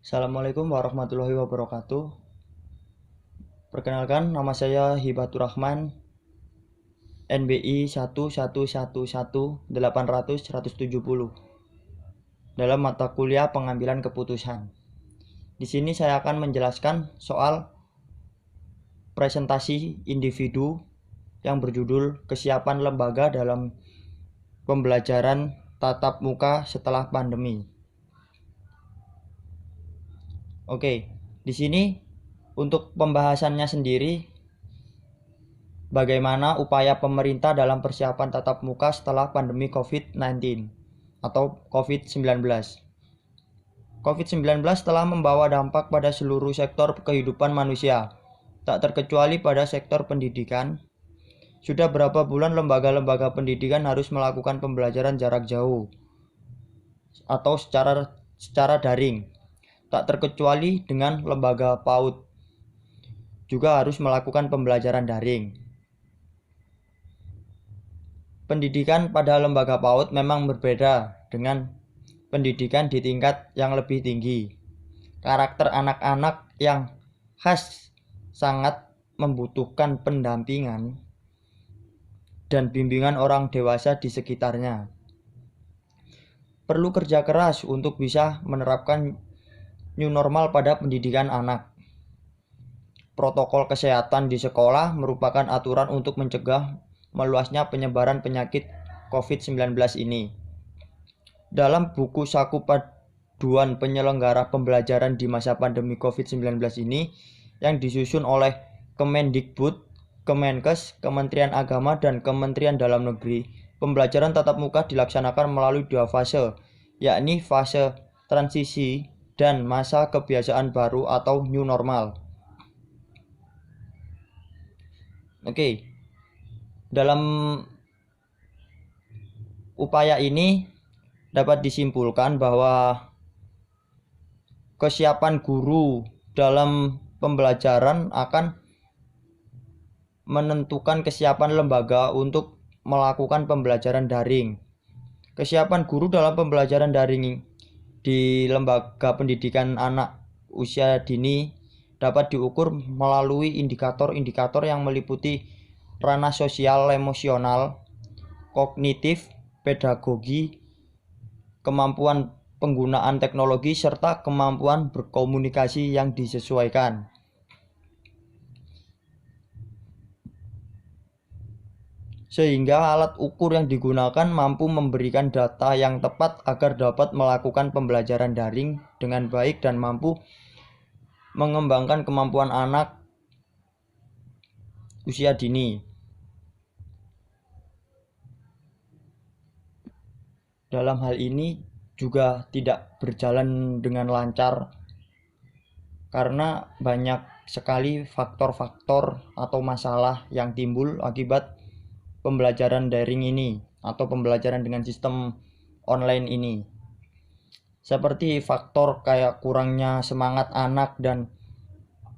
Assalamualaikum warahmatullahi wabarakatuh. Perkenalkan, nama saya Hibatur Rahman, NBI 1111170 dalam mata kuliah pengambilan keputusan. Di sini saya akan menjelaskan soal presentasi individu yang berjudul kesiapan lembaga dalam pembelajaran tatap muka setelah pandemi. Oke, di sini untuk pembahasannya sendiri, bagaimana upaya pemerintah dalam persiapan tatap muka setelah pandemi COVID-19 atau COVID-19. COVID-19 telah membawa dampak pada seluruh sektor kehidupan manusia, tak terkecuali pada sektor pendidikan. Sudah berapa bulan lembaga-lembaga pendidikan harus melakukan pembelajaran jarak jauh atau secara daring. Tak terkecuali dengan lembaga PAUD juga harus melakukan pembelajaran daring. Pendidikan pada lembaga PAUD memang berbeda dengan pendidikan di tingkat yang lebih tinggi. Karakter anak-anak yang khas sangat membutuhkan pendampingan dan bimbingan orang dewasa di sekitarnya. Perlu kerja keras untuk bisa menerapkan new normal pada pendidikan anak. Protokol kesehatan di sekolah merupakan aturan untuk mencegah meluasnya penyebaran penyakit COVID-19 ini. Dalam buku saku panduan penyelenggara pembelajaran di masa pandemi COVID-19 ini yang disusun oleh Kemendikbud, Kemenkes, Kementerian Agama, dan Kementerian Dalam Negeri, pembelajaran tatap muka dilaksanakan melalui 2 fase, yakni fase transisi dan masa kebiasaan baru atau new normal. Oke, dalam upaya ini dapat disimpulkan bahwa kesiapan guru dalam pembelajaran akan menentukan kesiapan lembaga untuk melakukan pembelajaran daring. Kesiapan guru dalam pembelajaran daring di lembaga pendidikan anak usia dini dapat diukur melalui indikator-indikator yang meliputi ranah sosial, emosional, kognitif, pedagogi, kemampuan penggunaan teknologi, serta kemampuan berkomunikasi yang disesuaikan. Sehingga alat ukur yang digunakan mampu memberikan data yang tepat agar dapat melakukan pembelajaran daring dengan baik dan mampu mengembangkan kemampuan anak usia dini. Dalam hal ini juga tidak berjalan dengan lancar karena banyak sekali faktor-faktor atau masalah yang timbul akibat pembelajaran daring ini atau pembelajaran dengan sistem online ini. Seperti faktor kayak kurangnya semangat anak dan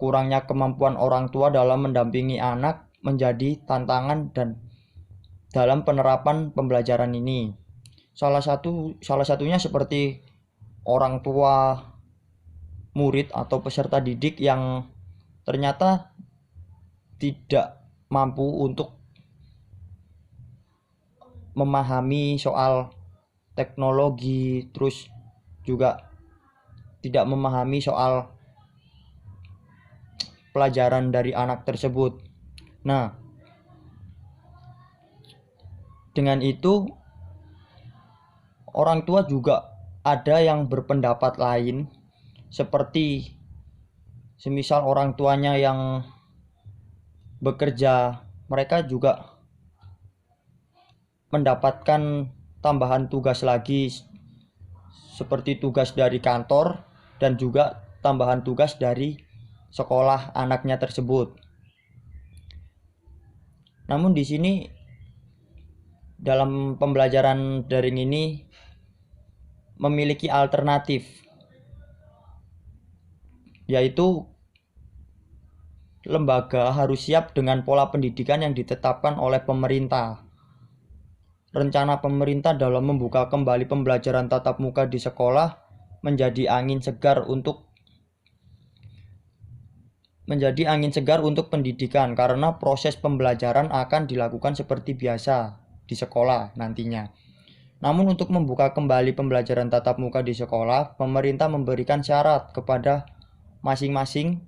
kurangnya kemampuan orang tua dalam mendampingi anak menjadi tantangan dan dalam penerapan pembelajaran ini. Salah satunya seperti orang tua murid atau peserta didik yang ternyata tidak mampu untuk memahami soal teknologi, terus juga tidak memahami soal pelajaran dari anak tersebut. Nah, dengan itu orang tua juga ada yang berpendapat lain, seperti semisal orang tuanya yang bekerja, mereka juga mendapatkan tambahan tugas lagi, seperti tugas dari kantor dan juga tambahan tugas dari sekolah anaknya tersebut. Namun di sini dalam pembelajaran daring ini memiliki alternatif, yaitu lembaga harus siap dengan pola pendidikan yang ditetapkan oleh pemerintah. Rencana pemerintah dalam membuka kembali pembelajaran tatap muka di sekolah menjadi angin segar untuk menjadi angin segar untuk pendidikan karena proses pembelajaran akan dilakukan seperti biasa di sekolah nantinya. Namun untuk membuka kembali pembelajaran tatap muka di sekolah, pemerintah memberikan syarat kepada masing-masing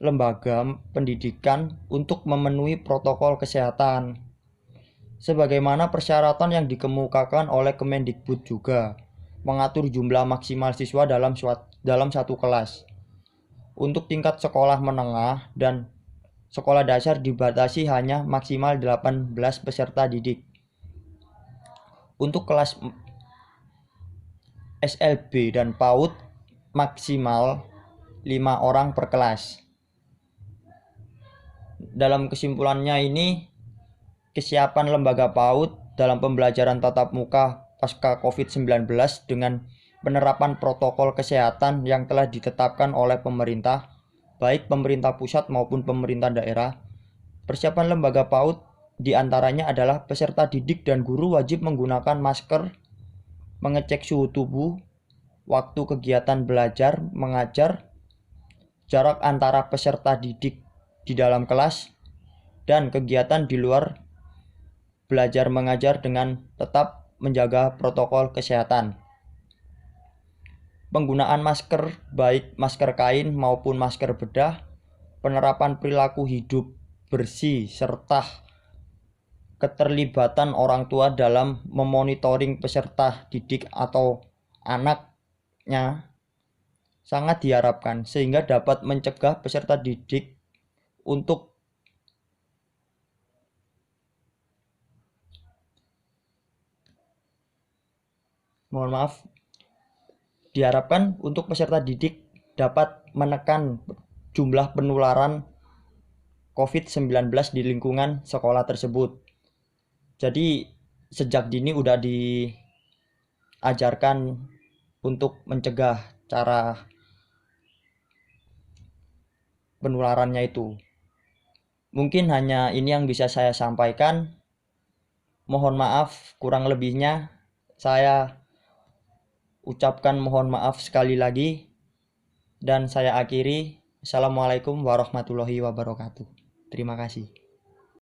lembaga pendidikan untuk memenuhi protokol kesehatan. Sebagaimana persyaratan yang dikemukakan oleh Kemendikbud juga mengatur jumlah maksimal siswa dalam satu kelas. Untuk tingkat sekolah menengah dan sekolah dasar dibatasi hanya maksimal 18 peserta didik. Untuk kelas SLB dan PAUD maksimal 5 orang per kelas. Dalam kesimpulannya ini, kesiapan lembaga PAUD dalam pembelajaran tatap muka pasca COVID-19 dengan penerapan protokol kesehatan yang telah ditetapkan oleh pemerintah, baik pemerintah pusat maupun pemerintah daerah. Persiapan lembaga PAUD diantaranya adalah peserta didik dan guru wajib menggunakan masker, mengecek suhu tubuh, waktu kegiatan belajar mengajar, jarak antara peserta didik di dalam kelas, dan kegiatan di luar belajar mengajar dengan tetap menjaga protokol kesehatan. Penggunaan masker, baik masker kain maupun masker bedah, penerapan perilaku hidup bersih, serta keterlibatan orang tua dalam memonitoring peserta didik atau anaknya sangat diharapkan sehingga dapat mencegah peserta didik untuk diharapkan untuk peserta didik dapat menekan jumlah penularan COVID-19 di lingkungan sekolah tersebut. Jadi sejak dini udah diajarkan untuk mencegah cara penularannya itu. Mungkin hanya ini yang bisa saya sampaikan. Mohon maaf kurang lebihnya. Saya ucapkan mohon maaf sekali lagi dan saya akhiri. Assalamualaikum warahmatullahi wabarakatuh. Terima kasih.